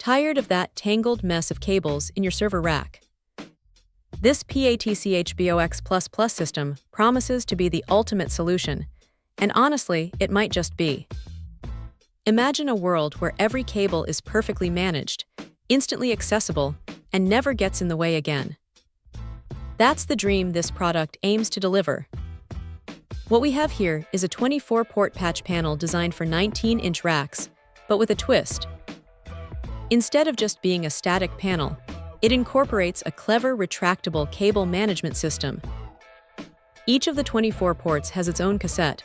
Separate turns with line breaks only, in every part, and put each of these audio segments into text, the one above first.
Tired of that tangled mess of cables in your server rack? This PATCHBOX++ system promises to be the ultimate solution, and honestly, it might just be. Imagine a world where every cable is perfectly managed, instantly accessible, and never gets in the way again. That's the dream this product aims to deliver. What we have here is a 24-port patch panel designed for 19-inch racks, but with a twist. Instead of just being a static panel, it incorporates a clever retractable cable management system. Each of the 24 ports has its own cassette,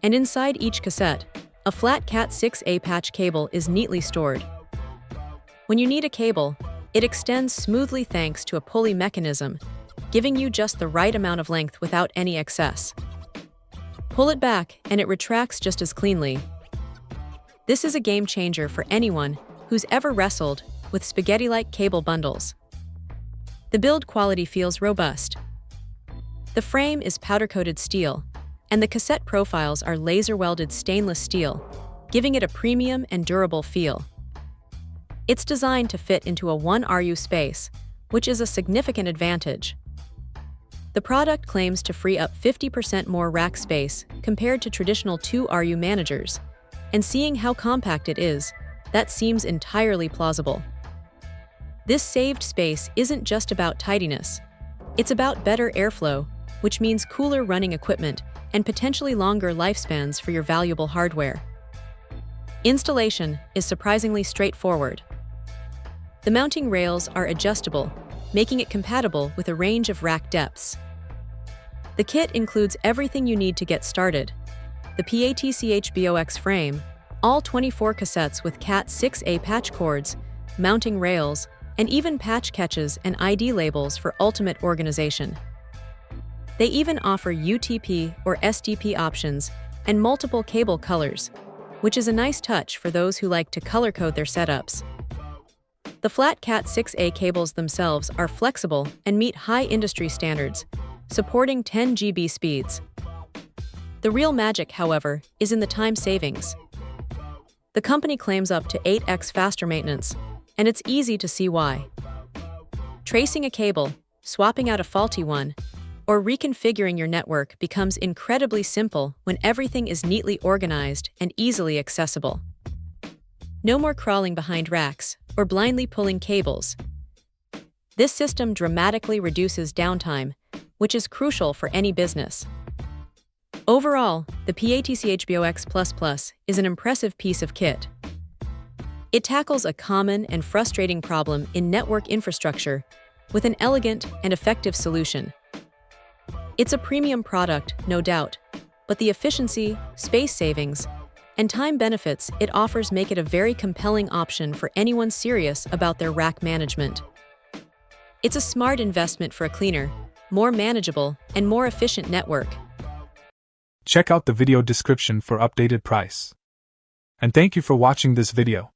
and inside each cassette, a flat Cat6a patch cable is neatly stored. When you need a cable, it extends smoothly thanks to a pulley mechanism, giving you just the right amount of length without any excess. Pull it back, and it retracts just as cleanly. This is a game changer for anyone who's ever wrestled with spaghetti-like cable bundles. The build quality feels robust. The frame is powder-coated steel, and the cassette profiles are laser-welded stainless steel, giving it a premium and durable feel. It's designed to fit into a 1 RU space, which is a significant advantage. The product claims to free up 50% more rack space compared to traditional 2 RU managers, and seeing how compact it is, that seems entirely plausible. This saved space isn't just about tidiness. It's about better airflow, which means cooler running equipment and potentially longer lifespans for your valuable hardware. Installation is surprisingly straightforward. The mounting rails are adjustable, making it compatible with a range of rack depths. The kit includes everything you need to get started: the PATCHBOX frame, all 24 cassettes with Cat6a patch cords, mounting rails, and even patch catches and ID labels for ultimate organization. They even offer UTP or SDP options and multiple cable colors, which is a nice touch for those who like to color code their setups. The flat Cat6a cables themselves are flexible and meet high industry standards, supporting 10 GB speeds. The real magic, however, is in the time savings. The company claims up to 8x faster maintenance, and it's easy to see why. Tracing a cable, swapping out a faulty one, or reconfiguring your network becomes incredibly simple when everything is neatly organized and easily accessible. No more crawling behind racks or blindly pulling cables. This system dramatically reduces downtime, which is crucial for any business. Overall, the PATCHBOX++ is an impressive piece of kit. It tackles a common and frustrating problem in network infrastructure with an elegant and effective solution. It's a premium product, no doubt, but the efficiency, space savings, and time benefits it offers make it a very compelling option for anyone serious about their rack management. It's a smart investment for a cleaner, more manageable, and more efficient network.
Check out the video description for updated price. And thank you for watching this video.